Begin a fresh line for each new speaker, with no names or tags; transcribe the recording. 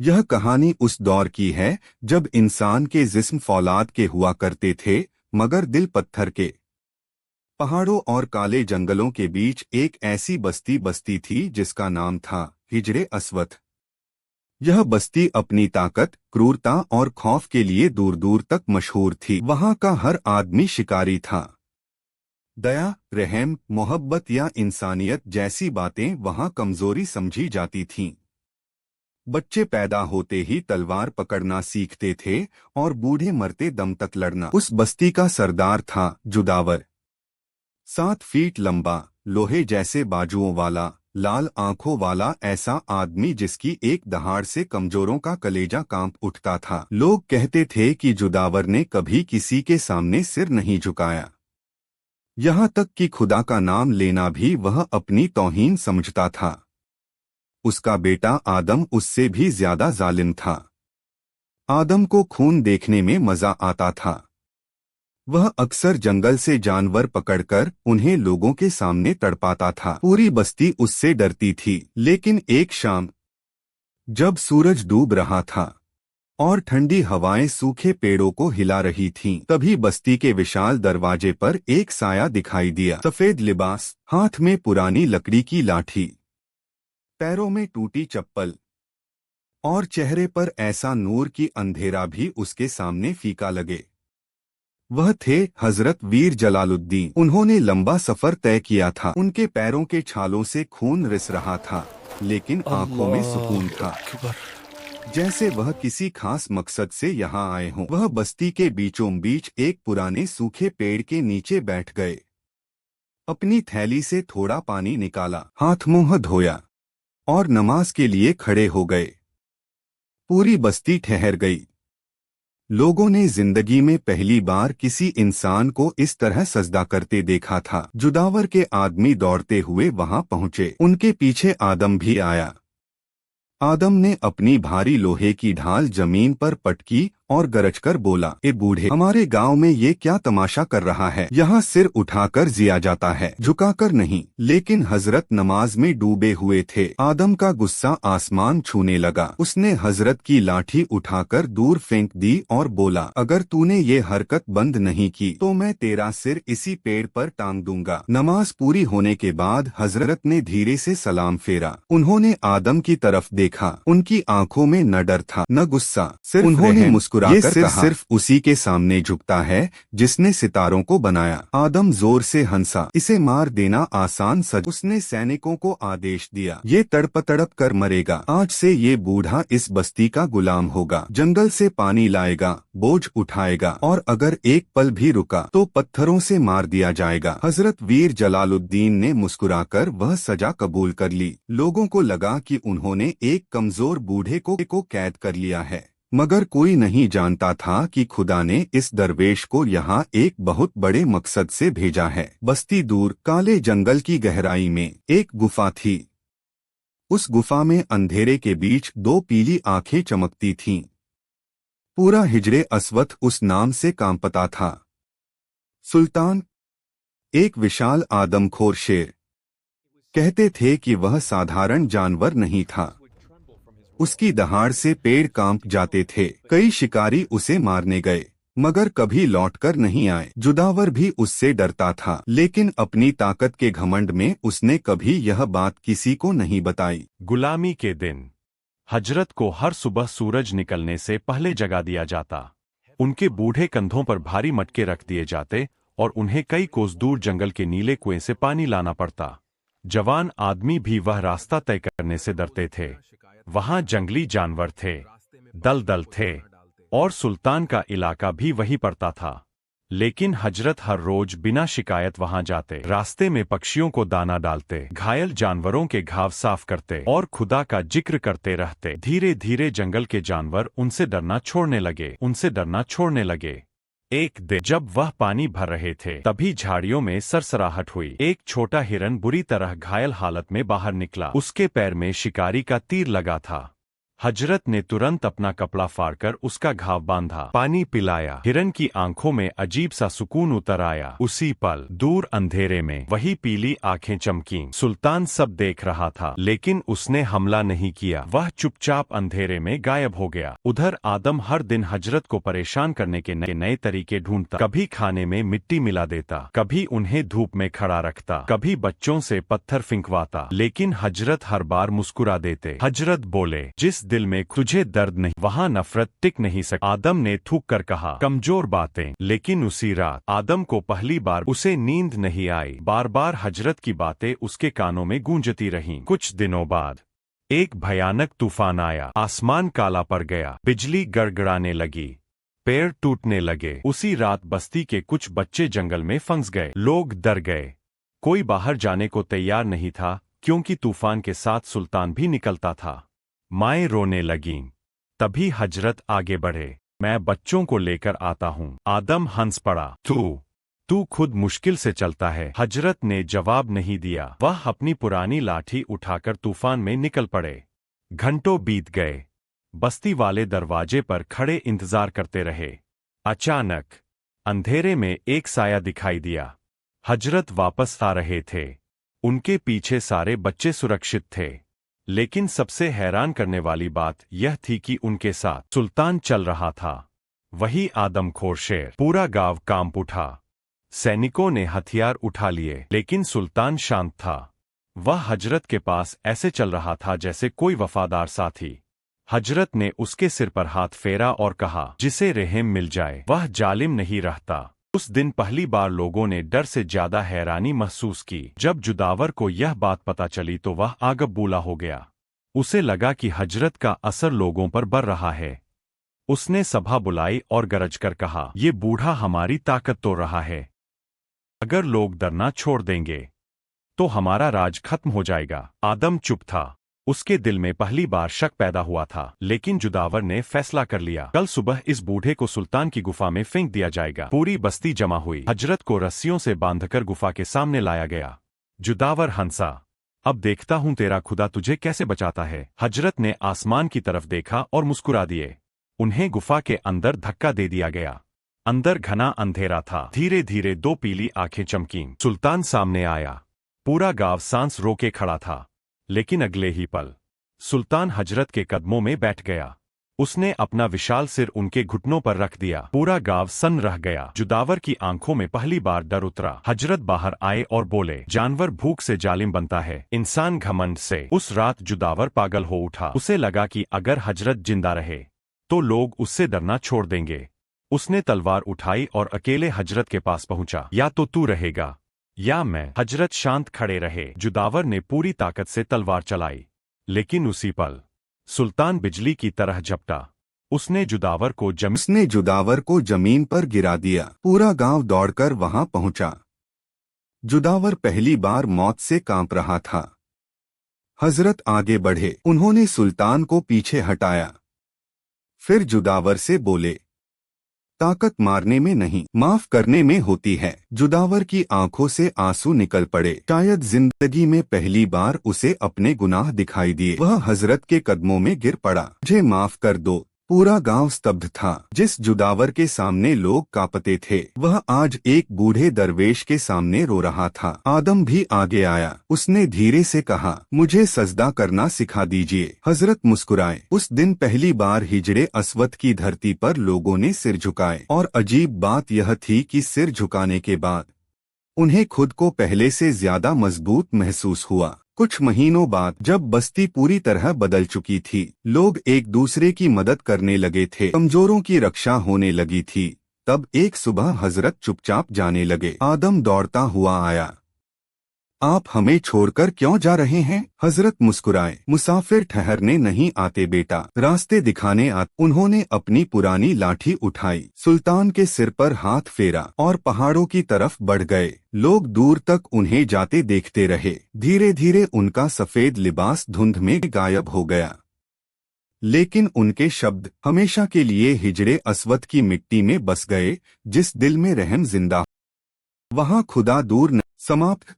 यह कहानी उस दौर की है जब इंसान के जिस्म फौलाद के हुआ करते थे, मगर दिल पत्थर के। पहाड़ों और काले जंगलों के बीच एक ऐसी बस्ती बस्ती थी जिसका नाम था हिजरे अस्वथ। यह बस्ती अपनी ताकत, क्रूरता और खौफ के लिए दूर दूर तक मशहूर थी। वहां का हर आदमी शिकारी था। दया, रहम, मोहब्बत या इंसानियत जैसी बातें वहां कमजोरी समझी जाती थीं। बच्चे पैदा होते ही तलवार पकड़ना सीखते थे और बूढ़े मरते दम तक लड़ना। उस बस्ती का सरदार था जुदावर। 7 फीट लंबा, लोहे जैसे बाजुओं वाला, लाल आंखों वाला ऐसा आदमी जिसकी एक दहाड़ से कमजोरों का कलेजा कांप उठता था। लोग कहते थे कि जुदावर ने कभी किसी के सामने सिर नहीं झुकाया। यहाँ तक कि खुदा का नाम लेना भी वह अपनी तौहीन समझता था। उसका बेटा आदम उससे भी ज्यादा जालिम था। आदम को खून देखने में मजा आता था। वह अक्सर जंगल से जानवर पकड़कर उन्हें लोगों के सामने तड़पाता था। पूरी बस्ती उससे डरती थी। लेकिन एक शाम जब सूरज डूब रहा था और ठंडी हवाएं सूखे पेड़ों को हिला रही थीं, तभी बस्ती के विशाल दरवाजे पर एक साया दिखाई दिया। सफेद लिबास, हाथ में पुरानी लकड़ी की लाठी, पैरों में टूटी चप्पल और चेहरे पर ऐसा नूर कि अंधेरा भी उसके सामने फीका लगे। वह थे हजरत वीर जलालुद्दीन। उन्होंने लंबा सफर तय किया था। उनके पैरों के छालों से खून रिस रहा था, लेकिन आंखों में सुकून था, जैसे वह किसी खास मकसद से यहाँ आए हों। वह बस्ती के बीचों बीच एक पुराने सूखे पेड़ के नीचे बैठ गए। अपनी थैली से थोड़ा पानी निकाला, हाथ मुंह धोया और नमाज के लिए खड़े हो गए। पूरी बस्ती ठहर गई। लोगों ने जिंदगी में पहली बार किसी इंसान को इस तरह सजदा करते देखा था। जुदावर के आदमी दौड़ते हुए वहां पहुंचे। उनके पीछे आदम भी आया। आदम ने अपनी भारी लोहे की ढाल जमीन पर पटकी और गरजकर बोला, ए बूढ़े, हमारे गांव में ये क्या तमाशा कर रहा है? यहाँ सिर उठाकर जिया जाता है, झुकाकर नहीं। लेकिन हजरत नमाज में डूबे हुए थे। आदम का गुस्सा आसमान छूने लगा। उसने हजरत की लाठी उठाकर दूर फेंक दी और बोला, अगर तूने ये हरकत बंद नहीं की तो मैं तेरा सिर इसी पेड़ पर टांग दूंगा। नमाज पूरी होने के बाद हजरत ने धीरे से सलाम फेरा। उन्होंने आदम की तरफ देखा। उनकी आंखों में न डर था न गुस्सा, सिर्फ उन्होंने मुस्कुराकर कहा, सिर्फ उसी के सामने झुकता है जिसने सितारों को बनाया। आदम जोर से हंसा, इसे मार देना आसान सज। उसने सैनिकों को आदेश दिया, ये तड़प तड़प कर मरेगा। आज से ये बूढ़ा इस बस्ती का गुलाम होगा। जंगल से पानी लाएगा, बोझ उठाएगा और अगर एक पल भी रुका तो पत्थरों से मार दिया जाएगा। हजरत वीर जलालुद्दीन ने मुस्कुराकर वह सजा कबूल कर ली। लोगों को लगा कि उन्होंने एक कमजोर बूढ़े को कैद कर लिया है, मगर कोई नहीं जानता था कि खुदा ने इस दरवेश को यहाँ एक बहुत बड़े मकसद से भेजा है। बस्ती दूर काले जंगल की गहराई में एक गुफा थी। उस गुफा में अंधेरे के बीच 2 पीली आंखें चमकती थीं। पूरा हिजरे अस्वथ उस नाम से कांपता था। सुल्तान, एक विशाल आदमखोर शेर। कहते थे कि वह साधारण जानवर नहीं था। उसकी दहाड़ से पेड़ कांप जाते थे। कई शिकारी उसे मारने गए, मगर कभी लौटकर नहीं आए। जुदावर भी उससे डरता था, लेकिन अपनी ताकत के घमंड में उसने कभी यह बात किसी को नहीं बताई।
गुलामी के दिन हजरत को हर सुबह सूरज निकलने से पहले जगा दिया जाता। उनके बूढ़े कंधों पर भारी मटके रख दिए जाते और उन्हें कई कोस दूर जंगल के नीले कुएं से पानी लाना पड़ता। जवान आदमी भी वह रास्ता तय करने से डरते थे। वहां जंगली जानवर थे, दलदल थे और सुल्तान का इलाका भी वहीं पड़ता था। लेकिन हजरत हर रोज बिना शिकायत वहां जाते, रास्ते में पक्षियों को दाना डालते, घायल जानवरों के घाव साफ करते और खुदा का जिक्र करते रहते। धीरे धीरे जंगल के जानवर उनसे डरना छोड़ने लगे। एक दिन जब वह पानी भर रहे थे, तभी झाड़ियों में सरसराहट हुई। एक छोटा हिरन बुरी तरह घायल हालत में बाहर निकला। उसके पैर में शिकारी का तीर लगा था। हजरत ने तुरंत अपना कपड़ा फाड़कर उसका घाव बांधा, पानी पिलाया। हिरन की आंखों में अजीब सा सुकून उतर आया। उसी पल दूर अंधेरे में वही पीली आंखें चमकीं। सुल्तान सब देख रहा था, लेकिन उसने हमला नहीं किया। वह चुपचाप अंधेरे में गायब हो गया। उधर आदम हर दिन हजरत को परेशान करने के नए तरीके ढूंढता। कभी खाने में मिट्टी मिला देता, कभी उन्हें धूप में खड़ा रखता, कभी बच्चों से पत्थर फिंकवाता, लेकिन हजरत हर बार मुस्कुरा देते। हजरत बोले, जिस दिल में तुझे दर्द नहीं, वहाँ नफरत टिक नहीं सकती। आदम ने थूक कर कहा, कमजोर बातें। लेकिन उसी रात आदम को पहली बार उसे नींद नहीं आई। बार बार हजरत की बातें उसके कानों में गूंजती रहीं। कुछ दिनों बाद एक भयानक तूफान आया। आसमान काला पड़ गया, बिजली गड़गड़ाने लगी, पेड़ टूटने लगे। उसी रात बस्ती के कुछ बच्चे जंगल में फंस गए। लोग डर गए, कोई बाहर जाने को तैयार नहीं था, क्योंकि तूफान के साथ सुल्तान भी निकलता था। माएं रोने लगीं। तभी हजरत आगे बढ़े, मैं बच्चों को लेकर आता हूँ। आदम हंस पड़ा, तू खुद मुश्किल से चलता है। हजरत ने जवाब नहीं दिया। वह अपनी पुरानी लाठी उठाकर तूफान में निकल पड़े। घंटों बीत गए। बस्ती वाले दरवाजे पर खड़े इंतजार करते रहे। अचानक अंधेरे में एक साया दिखाई दिया। हजरत वापस आ रहे थे। उनके पीछे सारे बच्चे सुरक्षित थे, लेकिन सबसे हैरान करने वाली बात यह थी कि उनके साथ सुल्तान चल रहा था, वही आदमखोर शेर। पूरा गांव कांप उठा। सैनिकों ने हथियार उठा लिए, लेकिन सुल्तान शांत था। वह हजरत के पास ऐसे चल रहा था जैसे कोई वफादार साथी। हजरत ने उसके सिर पर हाथ फेरा और कहा, जिसे रहम मिल जाए वह जालिम नहीं रहता। उस दिन पहली बार लोगों ने डर से ज्यादा हैरानी महसूस की। जब जुदावर को यह बात पता चली तो वह आगबूला हो गया। उसे लगा कि हजरत का असर लोगों पर बढ़ रहा है। उसने सभा बुलाई और गरज कर कहा, ये बूढ़ा हमारी ताकत तोड़ रहा है। अगर लोग डरना छोड़ देंगे तो हमारा राज खत्म हो जाएगा। आदम चुप था। उसके दिल में पहली बार शक पैदा हुआ था, लेकिन जुदावर ने फैसला कर लिया, कल सुबह इस बूढ़े को सुल्तान की गुफा में फेंक दिया जाएगा। पूरी बस्ती जमा हुई। हजरत को रस्सियों से बांधकर गुफा के सामने लाया गया। जुदावर हंसा, अब देखता हूं तेरा खुदा तुझे कैसे बचाता है। हजरत ने आसमान की तरफ देखा और मुस्कुरा दिए। उन्हें गुफा के अंदर धक्का दे दिया गया। अंदर घना अंधेरा था। धीरे धीरे दो पीली आंखें चमकीं। सुल्तान सामने आया। पूरा गांव सांस रोके खड़ा था, लेकिन अगले ही पल सुल्तान हजरत के कदमों में बैठ गया। उसने अपना विशाल सिर उनके घुटनों पर रख दिया। पूरा गांव सन्न रह गया। जुदावर की आंखों में पहली बार डर उतरा। हजरत बाहर आए और बोले, जानवर भूख से जालिम बनता है, इंसान घमंड से। उस रात जुदावर पागल हो उठा। उसे लगा कि अगर हजरत जिंदा रहे तो लोग उससे डरना छोड़ देंगे। उसने तलवार उठाई और अकेले हजरत के पास पहुंचा। या तो तू रहेगा या मैं। हजरत शांत खड़े रहे। जुदावर ने पूरी ताकत से तलवार चलाई, लेकिन उसी पल सुल्तान बिजली की तरह झपटा। उसने जुदावर को
जमीन पर गिरा दिया। पूरा गांव दौड़कर वहां पहुंचा। जुदावर पहली बार मौत से कांप रहा था। हजरत आगे बढ़े। उन्होंने सुल्तान को पीछे हटाया। फिर जुदावर से बोले, ताकत मारने में नहीं, माफ करने में होती है। जुदावर की आंखों से आंसू निकल पड़े। शायद जिंदगी में पहली बार उसे अपने गुनाह दिखाई दिए। वह हजरत के कदमों में गिर पड़ा। मुझे माफ कर दो। पूरा गांव स्तब्ध था। जिस जुदावर के सामने लोग कांपते थे, वह आज एक बूढ़े दरवेश के सामने रो रहा था। आदम भी आगे आया। उसने धीरे से कहा, मुझे सजदा करना सिखा दीजिए। हजरत मुस्कुराए। उस दिन पहली बार हिजड़े अस्वद की धरती पर लोगों ने सिर झुकाए, और अजीब बात यह थी कि सिर झुकाने के बाद उन्हें खुद को पहले से ज्यादा मजबूत महसूस हुआ। कुछ महीनों बाद जब बस्ती पूरी तरह बदल चुकी थी, लोग एक दूसरे की मदद करने लगे थे, कमजोरों की रक्षा होने लगी थी, तब एक सुबह हजरत चुपचाप जाने लगे। आदम दौड़ता हुआ आया। आप हमें छोड़कर क्यों जा रहे हैं? हजरत मुस्कुराए। मुसाफिर ठहरने नहीं आते बेटा, रास्ते दिखाने आते। उन्होंने अपनी पुरानी लाठी उठाई, सुल्तान के सिर पर हाथ फेरा और पहाड़ों की तरफ बढ़ गए। लोग दूर तक उन्हें जाते देखते रहे। धीरे धीरे उनका सफेद लिबास धुंध में गायब हो गया, लेकिन उनके शब्द हमेशा के लिए हिजड़े अस्वद की मिट्टी में बस गए। जिस दिल में रहम जिंदा, वहाँ खुदा दूर न। समाप्त।